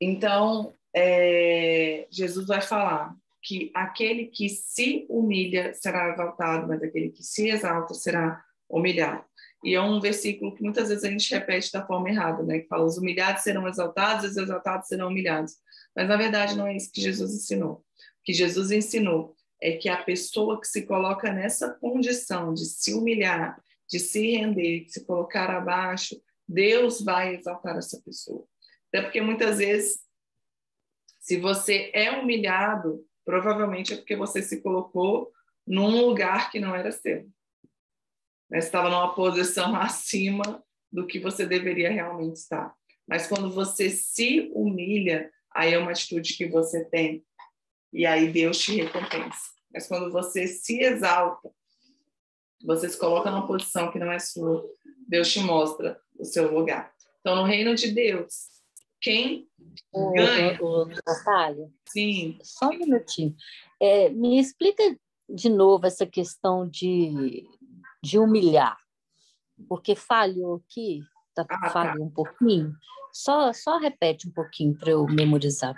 Então, Jesus vai falar que aquele que se humilha será exaltado, mas aquele que se exalta será humilhado. E é um versículo que muitas vezes a gente repete da forma errada, né? Que fala, os humilhados serão exaltados, os exaltados serão humilhados. Mas, na verdade, não é isso que Jesus ensinou. O que Jesus ensinou é que a pessoa que se coloca nessa condição de se humilhar, de se render, de se colocar abaixo, Deus vai exaltar essa pessoa. Até porque, muitas vezes, se você é humilhado, provavelmente é porque você se colocou num lugar que não era seu. Você estava numa posição acima do que você deveria realmente estar. Mas quando você se humilha, aí é uma atitude que você tem, e aí Deus te recompensa. Mas quando você se exalta, você se coloca numa posição que não é sua, Deus te mostra o seu lugar. Então, no reino de Deus, quem ganha... Natália, sim. Só um minutinho. Me explica de novo essa questão de humilhar, porque falhou aqui, falhou um pouquinho. Só repete um pouquinho para eu memorizar.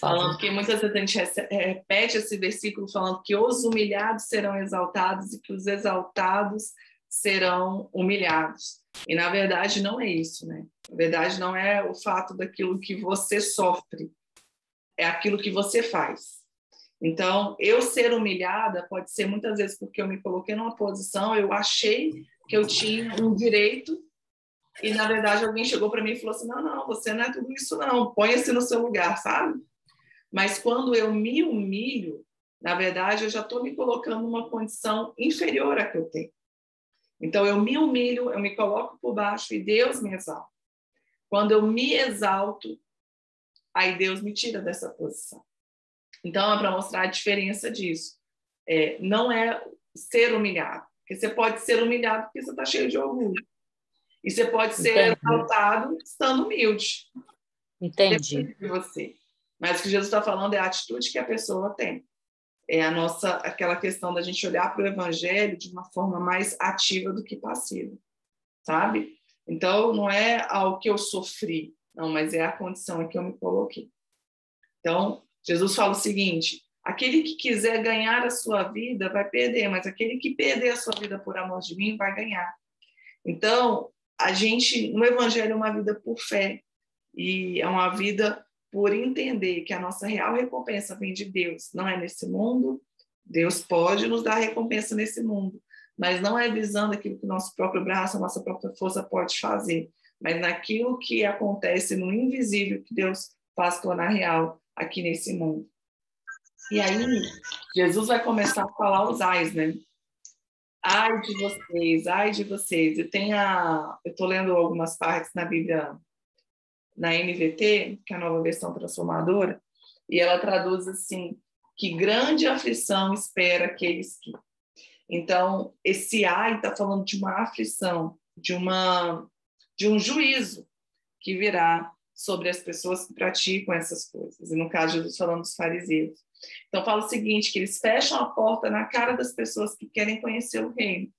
Falando que muitas vezes a gente repete esse versículo falando que os humilhados serão exaltados e que os exaltados serão humilhados. E, na verdade, não é isso, né? Na verdade, não é o fato daquilo que você sofre, é aquilo que você faz. Então, eu ser humilhada pode ser muitas vezes porque eu me coloquei numa posição, eu achei que eu tinha um direito e, na verdade, alguém chegou para mim e falou assim, não, você não é tudo isso não, ponha-se no seu lugar, sabe? Mas quando eu me humilho, na verdade, eu já estou me colocando numa condição inferior à que eu tenho. Então, eu me humilho, eu me coloco por baixo e Deus me exalta. Quando eu me exalto, aí Deus me tira dessa posição. Então, é para mostrar a diferença disso. Não é ser humilhado, porque você pode ser humilhado porque você está cheio de orgulho. E você pode ser exaltado estando humilde. Entendi. Depende de você. Mas o que Jesus está falando é a atitude que a pessoa tem. É aquela questão da gente olhar para o evangelho de uma forma mais ativa do que passiva, sabe? Então, não é ao que eu sofri, não, mas é a condição em que eu me coloquei. Então, Jesus fala o seguinte, aquele que quiser ganhar a sua vida vai perder, mas aquele que perder a sua vida por amor de mim vai ganhar. Então, a gente, no evangelho, é uma vida por fé, e é uma vida por entender que a nossa real recompensa vem de Deus, não é nesse mundo. Deus pode nos dar recompensa nesse mundo, mas não é visando aquilo que o nosso próprio braço, a nossa própria força pode fazer, mas naquilo que acontece no invisível que Deus faz tornar real aqui nesse mundo. E aí, Jesus vai começar a falar os ais, né? Ai de vocês, ai de vocês. Eu estou lendo algumas partes na Bíblia, na NVT, que é a nova versão transformadora, e ela traduz assim, que grande aflição espera aqueles que... Então, esse ai está falando de uma aflição, de um juízo que virá sobre as pessoas que praticam essas coisas. E no caso, Jesus falando dos fariseus. Então, fala o seguinte, que eles fecham a porta na cara das pessoas que querem conhecer o reino,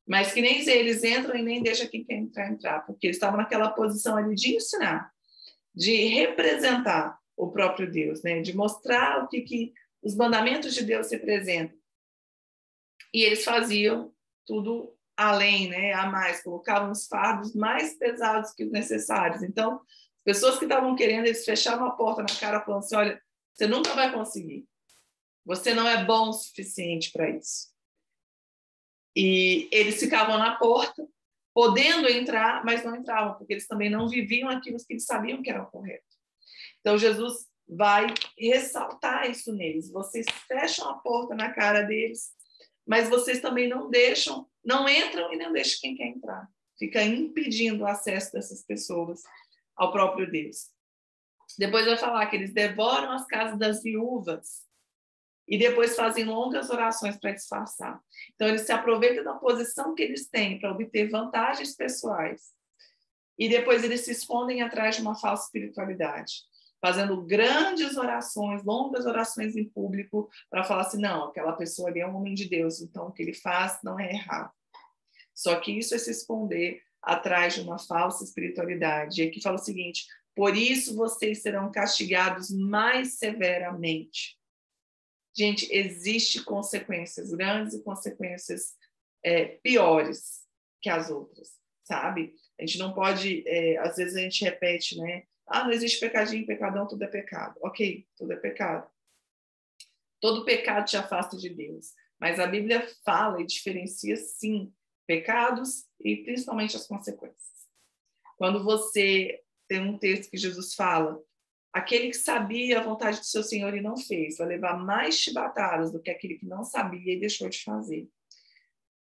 mas que nem eles entram e nem deixam quem quer entrar, porque eles estavam naquela posição ali de ensinar, de representar o próprio Deus, né? De mostrar o que os mandamentos de Deus representam. E eles faziam tudo além, né? A mais, colocavam os fardos mais pesados que os necessários. Então, as pessoas que estavam querendo, eles fechavam a porta na cara falando assim, olha, você nunca vai conseguir. Você não é bom o suficiente para isso. E eles ficavam na porta, podendo entrar, mas não entravam, porque eles também não viviam aquilo que eles sabiam que era o correto. Então, Jesus vai ressaltar isso neles. Vocês fecham a porta na cara deles, mas vocês também não entram e não deixam quem quer entrar. Fica impedindo o acesso dessas pessoas ao próprio Deus. Depois vai falar que eles devoram as casas das viúvas e depois fazem longas orações para disfarçar. Então, eles se aproveitam da posição que eles têm para obter vantagens pessoais. E depois eles se escondem atrás de uma falsa espiritualidade, fazendo grandes orações, longas orações em público, para falar assim, não, aquela pessoa ali é um homem de Deus, então o que ele faz não é errado. Só que isso é se esconder atrás de uma falsa espiritualidade. E aqui fala o seguinte, Por isso vocês serão castigados mais severamente. Gente, existem consequências grandes e consequências piores que as outras, sabe? A gente não pode, às vezes a gente repete, né? Ah, não existe pecadinho, pecadão, tudo é pecado. Ok, tudo é pecado. Todo pecado te afasta de Deus. Mas a Bíblia fala e diferencia, sim, pecados e principalmente as consequências. Quando você tem um texto que Jesus fala, aquele que sabia a vontade do seu Senhor e não fez, vai levar mais chibatadas do que aquele que não sabia e deixou de fazer.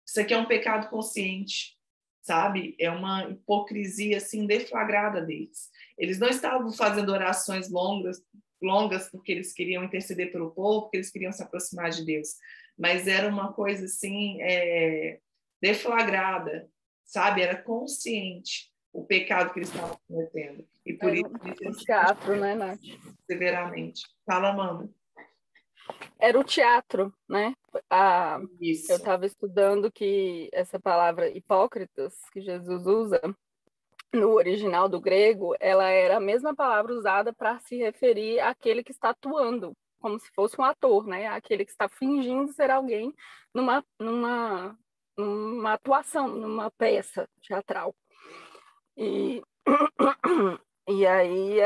Isso aqui é um pecado consciente, sabe? É uma hipocrisia assim deflagrada deles. Eles não estavam fazendo orações longas porque eles queriam interceder pelo povo, porque eles queriam se aproximar de Deus, mas era uma coisa assim deflagrada, sabe? Era consciente o pecado que eles estavam cometendo. E por isso um teatro, né, Nath? Severamente. Fala, Amanda. Era o teatro, né? Isso. Eu estava estudando que essa palavra hipócritas, que Jesus usa, no original do grego, ela era a mesma palavra usada para se referir àquele que está atuando, como se fosse um ator, né? Aquele que está fingindo ser alguém numa atuação, numa peça teatral. E, e aí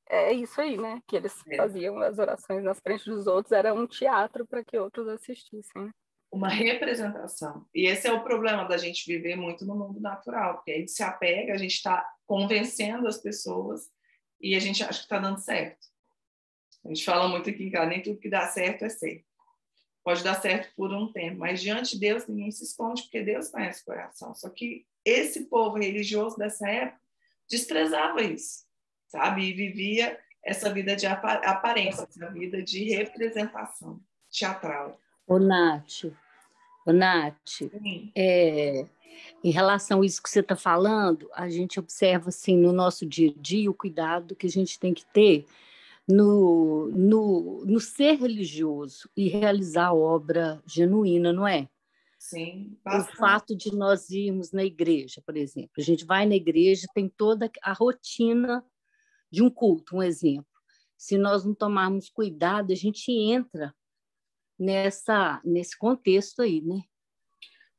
é isso aí, né? Que eles faziam as orações nas frentes dos outros, era um teatro para que outros assistissem. Uma representação. E esse é o problema da gente viver muito no mundo natural, porque a gente se apega, a gente está convencendo as pessoas e a gente acha que está dando certo. A gente fala muito aqui em casa, nem tudo que dá certo é certo. Pode dar certo por um tempo, mas diante de Deus ninguém se esconde, porque Deus conhece o coração. Só que esse povo religioso dessa época desprezava isso, sabe? E vivia essa vida de aparência, essa vida de representação teatral. Ô, Nath, em relação a isso que você está falando, a gente observa assim, no nosso dia a dia o cuidado que a gente tem que ter no ser religioso e realizar a obra genuína, não é? Sim, bastante. O fato de nós irmos na igreja, por exemplo. A gente vai na igreja, tem toda a rotina de um culto, um exemplo. Se nós não tomarmos cuidado, a gente entra nesse contexto aí, né?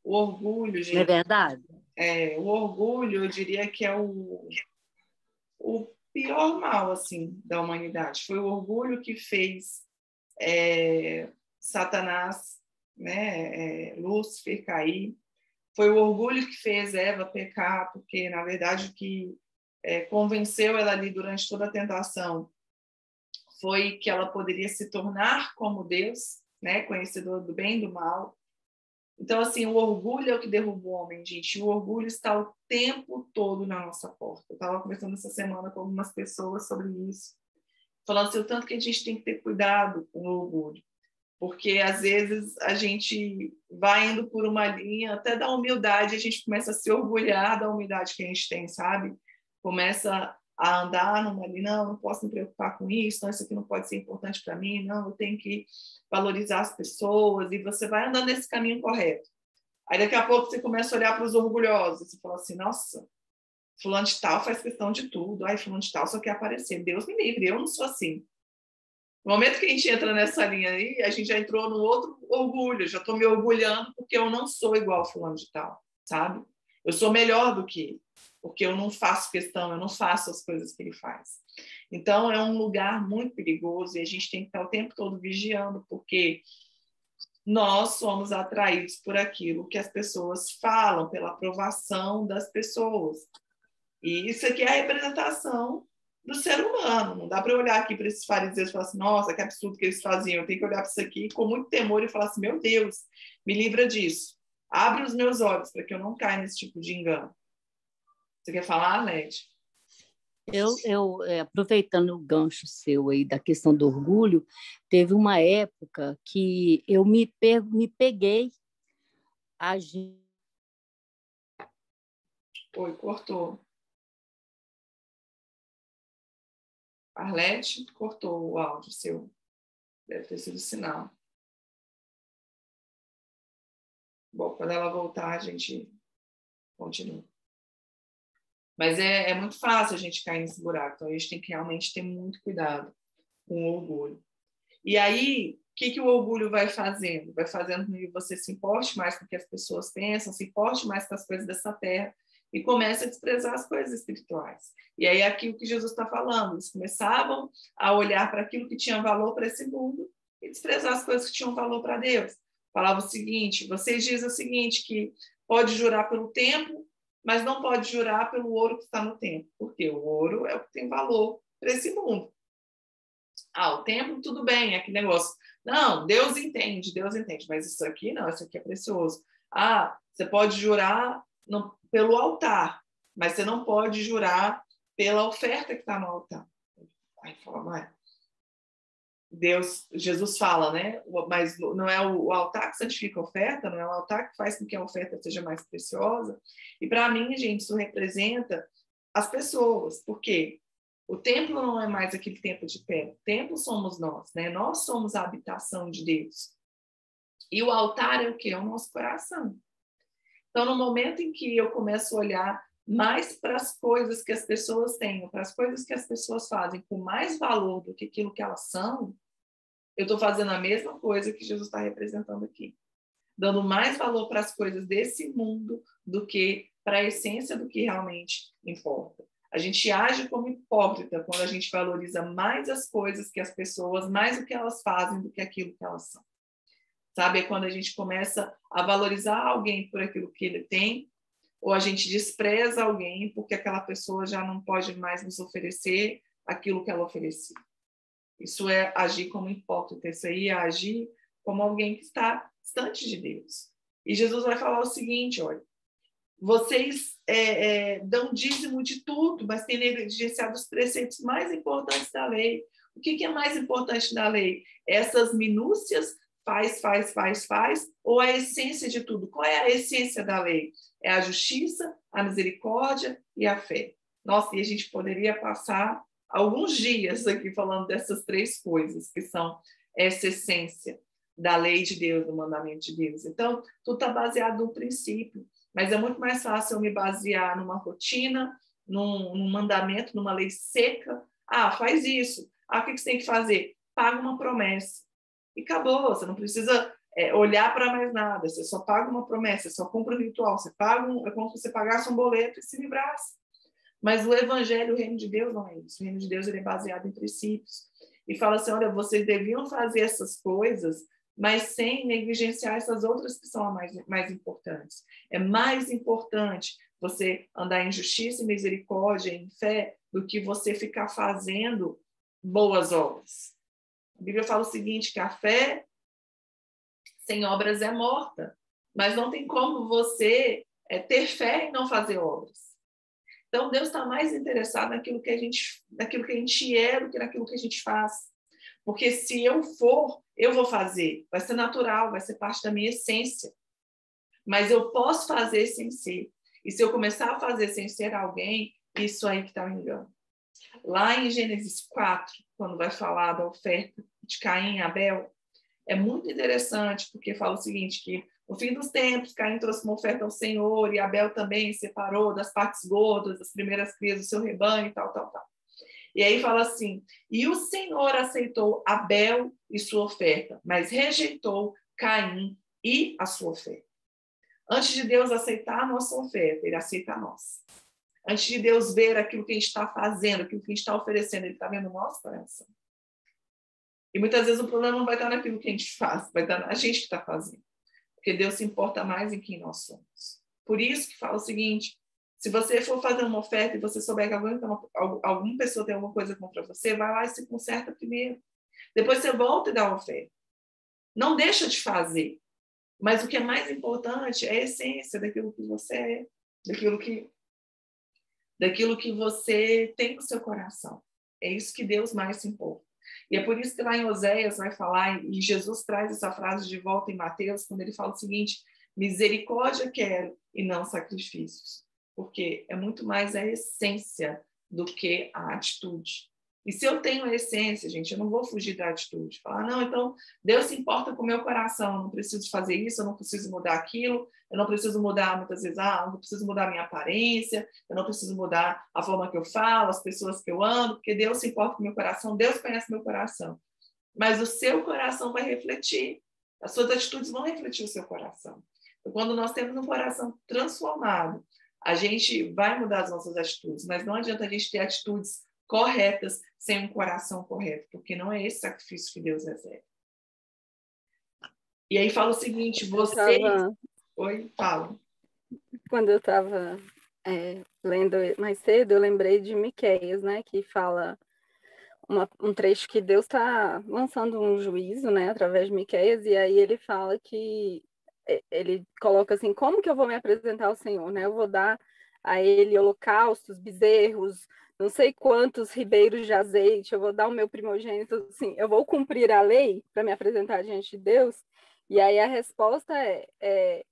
O orgulho, gente. Não é verdade? O orgulho, eu diria que é o pior mal, assim, da humanidade. Foi o orgulho que fez Satanás, né, Lúcifer cair. Foi o orgulho que fez Eva pecar, porque, na verdade, o que convenceu ela ali durante toda a tentação foi que ela poderia se tornar como Deus, né, conhecedor do bem e do mal. Então, assim, o orgulho é o que derruba o homem, gente. O orgulho está o tempo todo na nossa porta. Eu estava conversando essa semana com algumas pessoas sobre isso, falando assim, o tanto que a gente tem que ter cuidado com o orgulho. Porque, às vezes, a gente vai indo por uma linha, até da humildade, a gente começa a se orgulhar da humildade que a gente tem, sabe? Começa a andar numa linha, não posso me preocupar com isso, não, isso aqui não pode ser importante para mim, não, eu tenho que valorizar as pessoas, e você vai andando nesse caminho correto. Aí, daqui a pouco, você começa a olhar para os orgulhosos, você fala assim, nossa, fulano de tal faz questão de tudo, ai, fulano de tal só quer aparecer, Deus me livre, eu não sou assim. No momento que a gente entra nessa linha aí, a gente já entrou no outro orgulho, já estou me orgulhando porque eu não sou igual ao fulano de tal, sabe? Eu sou melhor do que ele, porque eu não faço questão, eu não faço as coisas que ele faz. Então, é um lugar muito perigoso e a gente tem que estar o tempo todo vigiando, porque nós somos atraídos por aquilo que as pessoas falam, pela aprovação das pessoas. E isso aqui é a representação do ser humano. Não dá para olhar aqui para esses fariseus e falar assim, nossa, que absurdo que eles faziam. Eu tenho que olhar para isso aqui com muito temor e falar assim, meu Deus, me livra disso. Abre os meus olhos para que eu não caia nesse tipo de engano. Você quer falar, Led? Aproveitando o gancho seu aí da questão do orgulho, teve uma época que eu me peguei agindo. Oi, cortou. Arlete cortou o áudio seu. Deve ter sido sinal. Bom, quando ela voltar, a gente continua. Mas é muito fácil a gente cair nesse buraco. Então, a gente tem que realmente ter muito cuidado com o orgulho. E aí, o que o orgulho vai fazendo? Vai fazendo com que você se importe mais com o que as pessoas pensam, se importe mais com as coisas dessa terra e comece a desprezar as coisas espirituais. E aí, aqui o que Jesus está falando, eles começavam a olhar para aquilo que tinha valor para esse mundo e desprezar as coisas que tinham valor para Deus. Falava o seguinte, vocês dizem o seguinte, que pode jurar pelo templo, mas não pode jurar pelo ouro que está no templo, porque o ouro é o que tem valor para esse mundo. O templo, tudo bem, é aquele negócio. Não, Deus entende, mas isso aqui não, isso aqui é precioso. Você pode jurar pelo altar, mas você não pode jurar pela oferta que está no altar. Aí fala, Jesus fala, né? Mas não é o altar que santifica a oferta, não é o altar que faz com que a oferta seja mais preciosa. E para mim, gente, isso representa as pessoas. Por quê? O templo não é mais aquele templo de pedra. O templo somos nós, né? Nós somos a habitação de Deus. E o altar é o quê? É o nosso coração. Então, no momento em que eu começo a olhar mais para as coisas que as pessoas têm, para as coisas que as pessoas fazem com mais valor do que aquilo que elas são, eu estou fazendo a mesma coisa que Jesus está representando aqui. Dando mais valor para as coisas desse mundo do que para a essência do que realmente importa. A gente age como hipócrita quando a gente valoriza mais as coisas que as pessoas, mais o que elas fazem do que aquilo que elas são. Sabe? É quando a gente começa a valorizar alguém por aquilo que ele tem, ou a gente despreza alguém porque aquela pessoa já não pode mais nos oferecer aquilo que ela oferecia. Isso é agir como hipócrita, isso aí é agir como alguém que está distante de Deus. E Jesus vai falar o seguinte, olha, vocês dão dízimo de tudo, mas têm negligenciado os preceitos mais importantes da lei. O que é mais importante da lei? Essas minúcias, faz, ou a essência de tudo? Qual é a essência da lei? É a justiça, a misericórdia e a fé. Nossa, e a gente poderia passar alguns dias aqui falando dessas três coisas, que são essa essência da lei de Deus, do mandamento de Deus. Então, tudo está baseado no princípio. Mas é muito mais fácil eu me basear numa rotina, num mandamento, numa lei seca. Faz isso. O que você tem que fazer? Paga uma promessa. E acabou. Você não precisa olhar para mais nada. Você só paga uma promessa, você só cumpre o ritual. Você paga é como se você pagasse um boleto e se livrasse. Mas o evangelho, o reino de Deus, não é isso. O reino de Deus ele é baseado em princípios. E fala assim, olha, vocês deviam fazer essas coisas, mas sem negligenciar essas outras que são mais importantes. É mais importante você andar em justiça e misericórdia, em fé, do que você ficar fazendo boas obras. A Bíblia fala o seguinte, que a fé sem obras é morta, mas não tem como você ter fé e não fazer obras. Então, Deus está mais interessado naquilo que a gente é do que naquilo que a gente faz. Porque se eu vou fazer. Vai ser natural, vai ser parte da minha essência. Mas eu posso fazer sem ser. E se eu começar a fazer sem ser alguém, isso aí que está me engano. Lá em Gênesis 4, quando vai falar da oferta de Caim e Abel, é muito interessante, porque fala o seguinte, que no fim dos tempos, Caim trouxe uma oferta ao Senhor, e Abel também separou das partes gordas, das primeiras crias do seu rebanho, e tal. E aí fala assim, e o Senhor aceitou Abel e sua oferta, mas rejeitou Caim e a sua oferta. Antes de Deus aceitar a nossa oferta, ele aceita a nossa. Antes de Deus ver aquilo que a gente está fazendo, aquilo que a gente está oferecendo, ele está vendo o nosso coração. E muitas vezes o problema não vai estar naquilo que a gente faz, vai estar na gente que está fazendo. Porque Deus se importa mais em quem nós somos. Por isso que fala o seguinte, se você for fazer uma oferta e você souber que alguma pessoa tem alguma coisa contra você, vai lá e se conserta primeiro. Depois você volta e dá uma oferta. Não deixa de fazer. Mas o que é mais importante é a essência daquilo que você é, daquilo que você tem no seu coração. É isso que Deus mais se importa. E é por isso que lá em Oséias vai falar, e Jesus traz essa frase de volta em Mateus, quando ele fala o seguinte, misericórdia quero e não sacrifícios. Porque é muito mais a essência do que a atitude. E se eu tenho a essência, gente, eu não vou fugir da atitude. Falar, não, então Deus se importa com o meu coração, eu não preciso fazer isso, eu não preciso mudar aquilo, eu não preciso mudar, muitas vezes, eu não preciso mudar a minha aparência, eu não preciso mudar a forma que eu falo, as pessoas que eu ando, porque Deus se importa com o meu coração, Deus conhece meu coração. Mas o seu coração vai refletir, as suas atitudes vão refletir o seu coração. Então, quando nós temos um coração transformado, a gente vai mudar as nossas atitudes, mas não adianta a gente ter atitudes corretas sem um coração correto, porque não é esse sacrifício que Deus recebe. E aí fala o seguinte, vocês... Oi, fala. Quando eu estava lendo mais cedo, eu lembrei de Miqueias, né, que fala um trecho que Deus está lançando um juízo, né, através de Miqueias, e aí ele fala que ele coloca assim, como que eu vou me apresentar ao Senhor, né? Eu vou dar a ele holocaustos, bezerros, não sei quantos ribeiros de azeite, eu vou dar o meu primogênito, assim, eu vou cumprir a lei para me apresentar diante de Deus. E aí a resposta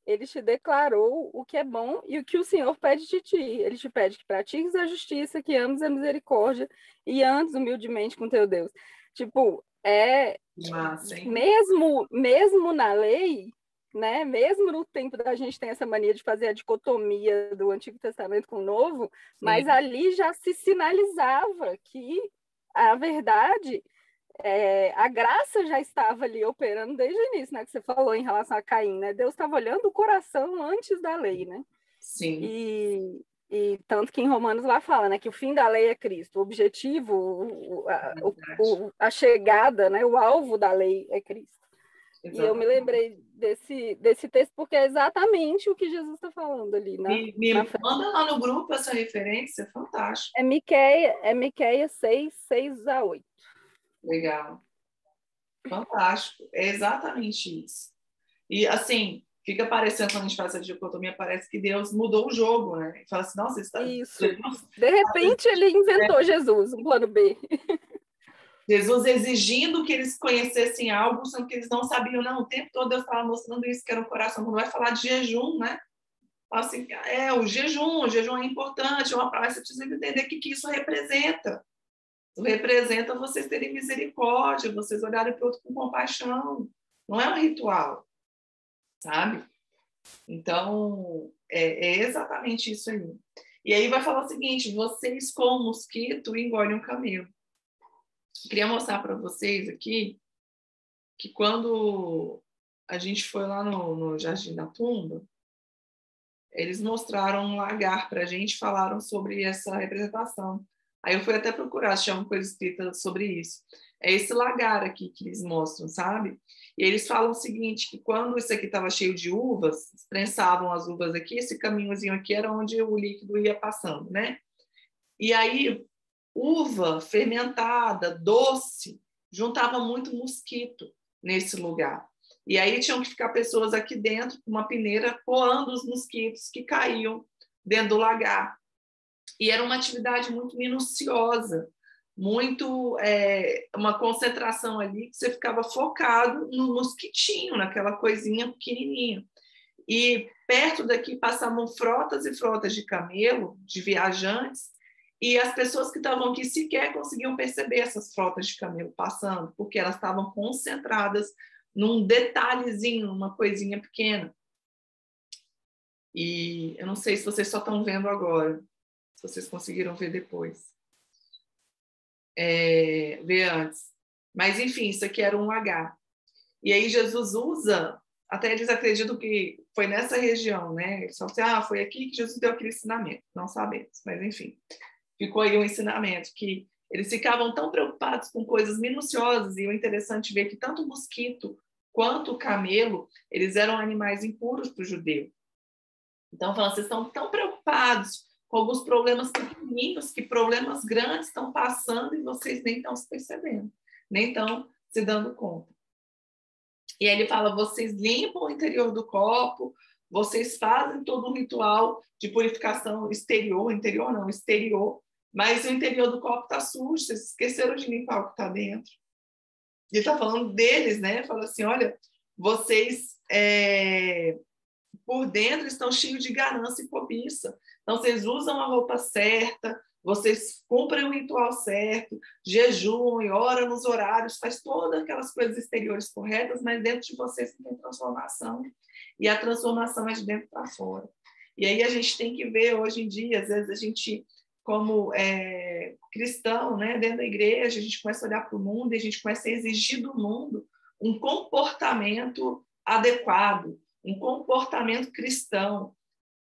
ele te declarou o que é bom e o que o Senhor pede de ti. Ele te pede que pratiques a justiça, que ames a misericórdia e andes humildemente com teu Deus. Tipo, mesmo na lei, né? Mesmo no tempo da gente tem essa mania de fazer a dicotomia do Antigo Testamento com o Novo, mas ali já se sinalizava que a verdade... a graça já estava ali operando desde o início, né? Que você falou em relação a Caim, né? Deus estava olhando o coração antes da lei, né? Sim. E tanto que em Romanos lá fala, né? Que o fim da lei é Cristo. O objetivo, a chegada, né? O alvo da lei é Cristo. Exatamente. E eu me lembrei desse texto porque é exatamente o que Jesus está falando ali. Manda lá no grupo essa referência, é fantástico. É Miqueias 6:6-8. Legal. Fantástico. É exatamente isso. E, assim, fica parecendo, quando a gente faz essa dicotomia, parece que Deus mudou o jogo, né? E fala assim, nossa, isso. De repente, ele inventou Jesus, um plano B. Jesus exigindo que eles conhecessem algo, sendo que eles não sabiam, não. O tempo todo Deus estava mostrando isso, que era o coração. Quando vai falar de jejum, né? Fala assim, o jejum é importante, é uma palavra, você precisa entender o que isso representa. Representa vocês terem misericórdia, vocês olharem para o outro com compaixão. Não é um ritual, sabe? Então, é exatamente isso aí. E aí vai falar o seguinte, vocês com o mosquito engolem o camelo. Eu queria mostrar para vocês aqui que quando a gente foi lá no Jardim da Tumba, eles mostraram um lagar para a gente, falaram sobre essa representação. Aí eu fui até procurar, se tinha uma coisa escrita sobre isso. É esse lagar aqui que eles mostram, sabe? E eles falam o seguinte, que quando isso aqui estava cheio de uvas, prensavam as uvas aqui, esse caminhozinho aqui era onde o líquido ia passando, né? E aí, uva fermentada, doce, juntava muito mosquito nesse lugar. E aí tinham que ficar pessoas aqui dentro com uma peneira coando os mosquitos que caíam dentro do lagar. E era uma atividade muito minuciosa, muito uma concentração ali que você ficava focado no mosquitinho, naquela coisinha pequenininha. E perto daqui passavam frotas e frotas de camelo, de viajantes, e as pessoas que estavam aqui sequer conseguiam perceber essas frotas de camelo passando, porque elas estavam concentradas num detalhezinho, numa coisinha pequena. E eu não sei se vocês só estão vendo agora, se vocês conseguiram ver depois. Ver antes. Mas, enfim, isso aqui era um lagar. E aí Jesus usa, até eles acreditam que foi nessa região, né? Eles falam assim, foi aqui que Jesus deu aquele ensinamento. Não sabemos, mas enfim. Ficou aí um ensinamento que eles ficavam tão preocupados com coisas minuciosas, e o interessante é ver que tanto o mosquito quanto o camelo, eles eram animais impuros para o judeu. Então, vocês estão tão preocupados com alguns problemas pequeninos, que problemas grandes estão passando e vocês nem estão se percebendo, nem estão se dando conta. E aí ele fala, vocês limpam o interior do copo, vocês fazem todo um ritual de purificação exterior, mas o interior do copo está sujo, vocês esqueceram de limpar o que está dentro. Ele está falando deles, né? Fala assim, olha, vocês por dentro estão cheios de ganância e cobiça. Então, vocês usam a roupa certa, vocês cumprem o ritual certo, jejuem, oram nos horários, faz todas aquelas coisas exteriores corretas, mas dentro de vocês não tem transformação. E a transformação é de dentro para fora. E aí a gente tem que ver, hoje em dia, às vezes a gente, como cristão, né, dentro da igreja, a gente começa a olhar para o mundo e a gente começa a exigir do mundo um comportamento adequado, um comportamento cristão.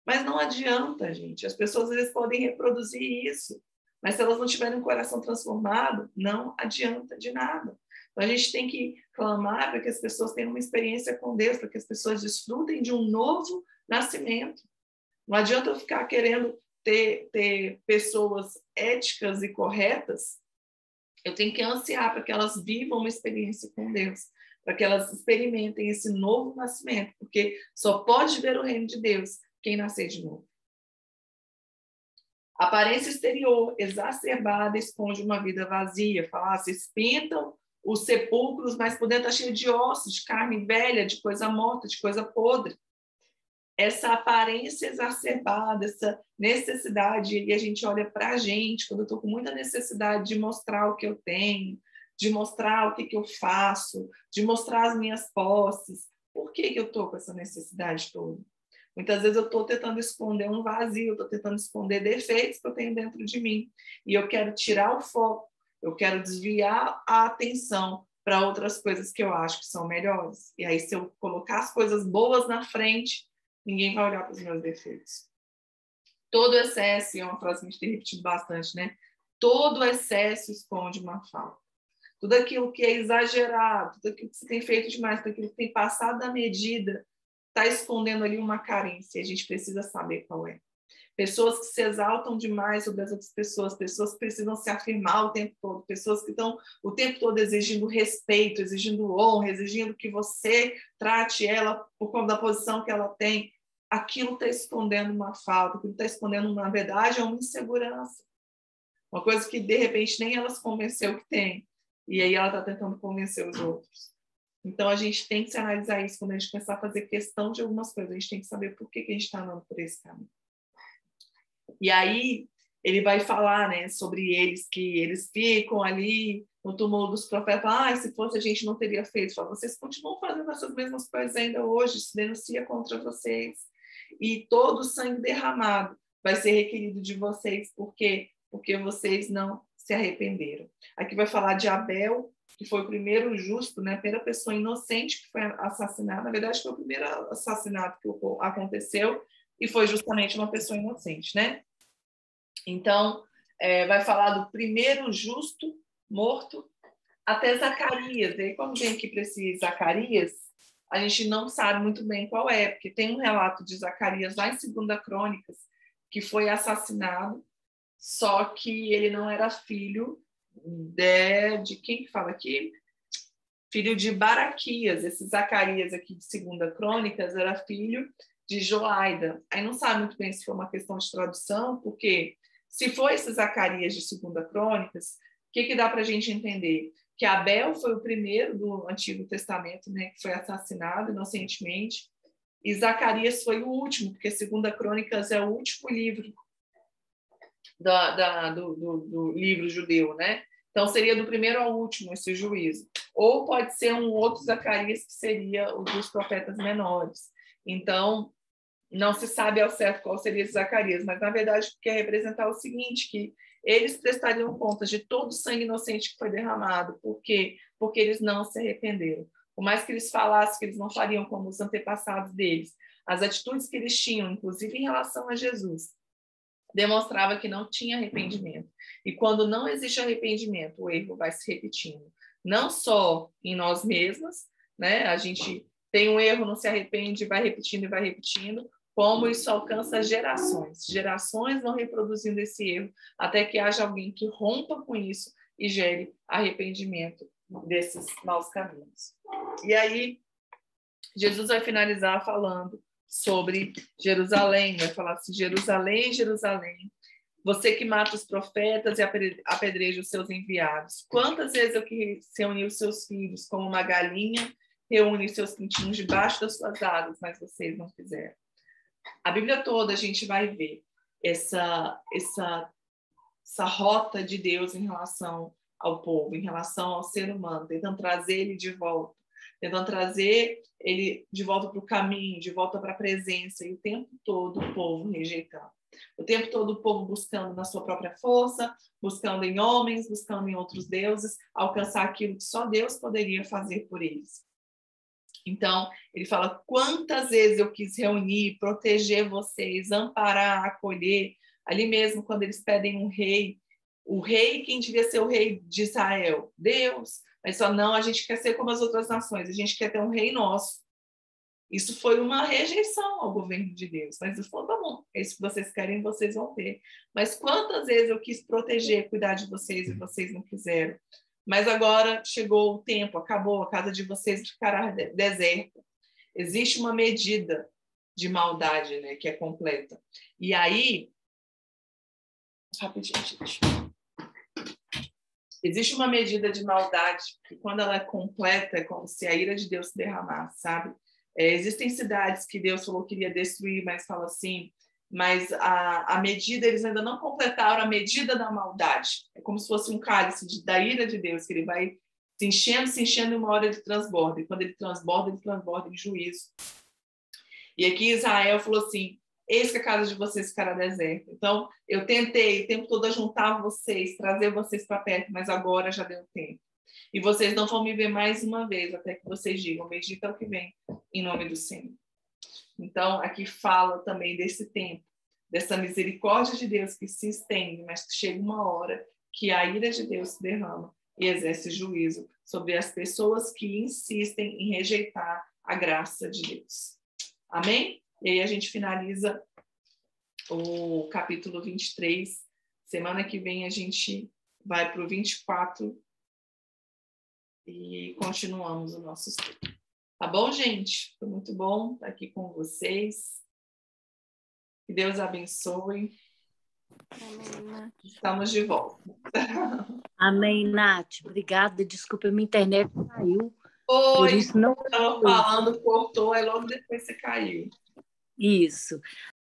Mas não adianta, gente. As pessoas, às vezes, podem reproduzir isso, mas se elas não tiverem um coração transformado, não adianta de nada. Então, a gente tem que clamar para que as pessoas tenham uma experiência com Deus, para que as pessoas desfrutem de um novo nascimento. Não adianta eu ficar querendo ter pessoas éticas e corretas. Eu tenho que ansiar para que elas vivam uma experiência com Deus, para que elas experimentem esse novo nascimento, porque só pode ver o reino de Deus quem nascer de novo. A aparência exterior exacerbada esconde uma vida vazia. Vocês pintam os sepulcros, mas por dentro está cheio de ossos, de carne velha, de coisa morta, de coisa podre. Essa aparência exacerbada, essa necessidade, e a gente olha para a gente, quando eu estou com muita necessidade de mostrar o que eu tenho, de mostrar o que eu faço, de mostrar as minhas posses. Por que eu estou com essa necessidade toda? Muitas vezes eu estou tentando esconder um vazio, estou tentando esconder defeitos que eu tenho dentro de mim. E eu quero tirar o foco, eu quero desviar a atenção para outras coisas que eu acho que são melhores. E aí, se eu colocar as coisas boas na frente, ninguém vai olhar para os meus defeitos. Todo excesso, e é uma frase que a gente tem repetido bastante, né? Todo excesso esconde uma falta. Tudo aquilo que é exagerado, tudo aquilo que você tem feito demais, tudo aquilo que tem passado da medida, está escondendo ali uma carência, e a gente precisa saber qual é. Pessoas que se exaltam demais sobre as outras pessoas que precisam se afirmar o tempo todo, pessoas que estão o tempo todo exigindo respeito, exigindo honra, exigindo que você trate ela por conta da posição que ela tem. Aquilo está escondendo uma falta, aquilo está escondendo, na verdade, uma insegurança. Uma coisa que, de repente, nem ela se convenceu que tem. E aí ela está tentando convencer os outros. Então, a gente tem que se analisar isso quando a gente começar a fazer questão de algumas coisas. A gente tem que saber por que a gente está andando por esse caminho. E aí, ele vai falar, né, sobre eles, que eles ficam ali no túmulo dos profetas. Se fosse a gente não teria feito. Fala, vocês continuam fazendo essas mesmas coisas ainda hoje, se denuncia contra vocês. E todo o sangue derramado vai ser requerido de vocês. Por quê? Porque vocês não se arrependeram. Aqui vai falar de Abel, que foi o primeiro justo, né, a primeira pessoa inocente que foi assassinada. Na verdade, foi o primeiro assassinato que aconteceu, e foi justamente uma pessoa inocente, né? Então, vai falar do primeiro justo morto até Zacarias. E aí, quando vem aqui para esse Zacarias, a gente não sabe muito bem qual é, porque tem um relato de Zacarias lá em 2 Crônicas, que foi assassinado, só que ele não era filho de quem que fala aqui? Filho de Baraquias. Esse Zacarias aqui de 2 Crônicas era filho de Joaida. Aí não sabe muito bem se foi uma questão de tradução, porque se for esse Zacarias de 2 Crônicas, o que dá para a gente entender? Que Abel foi o primeiro do Antigo Testamento, né, que foi assassinado inocentemente, e Zacarias foi o último, porque 2 Crônicas é o último livro do livro judeu, né? Então, seria do primeiro ao último esse juízo. Ou pode ser um outro Zacarias, que seria o dos profetas menores. Então, não se sabe ao certo qual seria esse Zacarias, mas, na verdade, quer representar o seguinte, que eles prestariam contas de todo o sangue inocente que foi derramado. Por quê? Porque eles não se arrependeram. Por mais que eles falassem que eles não fariam como os antepassados deles, as atitudes que eles tinham, inclusive em relação a Jesus, demonstrava que não tinha arrependimento. E quando não existe arrependimento, o erro vai se repetindo. Não só em nós mesmos, né? A gente tem um erro, não se arrepende, vai repetindo e vai repetindo, como isso alcança gerações. Gerações vão reproduzindo esse erro, até que haja alguém que rompa com isso e gere arrependimento desses maus caminhos. E aí, Jesus vai finalizar falando sobre Jerusalém, vai falar assim: Jerusalém, Jerusalém, você que mata os profetas e apedreja os seus enviados. Quantas vezes eu quis reunir os seus filhos, como uma galinha reúne os seus pintinhos debaixo das suas asas, mas vocês não fizeram. A Bíblia toda a gente vai ver essa essa rota de Deus em relação ao povo, em relação ao ser humano, tentando trazer ele de volta, tentando trazer ele de volta para o caminho, de volta para a presença, e o tempo todo o povo rejeitando. O tempo todo o povo buscando na sua própria força, buscando em homens, buscando em outros deuses, alcançar aquilo que só Deus poderia fazer por eles. Então, ele fala, quantas vezes eu quis reunir, proteger vocês, amparar, acolher, ali mesmo quando eles pedem um rei, o rei, quem devia ser o rei de Israel? Deus. Mas só não, a gente quer ser como as outras nações, a gente quer ter um rei nosso. Isso foi uma rejeição ao governo de Deus. Mas ele falou, tá bom, é isso que vocês querem, vocês vão ter. Mas quantas vezes eu quis proteger, cuidar de vocês e vocês não quiseram? Mas agora chegou o tempo, acabou, a casa de vocês ficará deserta. Existe uma medida de maldade, né, que é completa. E aí, rapidinho, gente. Existe uma medida de maldade que, quando ela é completa, é como se a ira de Deus se derramasse, sabe? Existem cidades que Deus falou que iria destruir, mas fala assim, mas a medida, eles ainda não completaram a medida da maldade. É como se fosse um cálice da ira de Deus, que ele vai se enchendo, e uma hora ele transborda. E quando ele transborda em juízo. E aqui Israel falou assim, eis que a casa de vocês ficará deserta. Então, eu tentei o tempo todo juntar vocês, trazer vocês para perto, mas agora já deu tempo. E vocês não vão me ver mais uma vez, até que vocês digam, bendito é o que vem, em nome do Senhor. Então, aqui fala também desse tempo, dessa misericórdia de Deus que se estende, mas que chega uma hora que a ira de Deus se derrama e exerce juízo sobre as pessoas que insistem em rejeitar a graça de Deus. Amém? E aí a gente finaliza o capítulo 23. Semana que vem a gente vai para o 24 e continuamos o nosso estudo. Tá bom, gente? Foi muito bom estar aqui com vocês. Que Deus abençoe. Amém. Estamos de volta. Amém, Nath. Obrigada. Desculpa, minha internet caiu. Oi, por isso não estava falando, cortou, aí logo depois você caiu. Isso.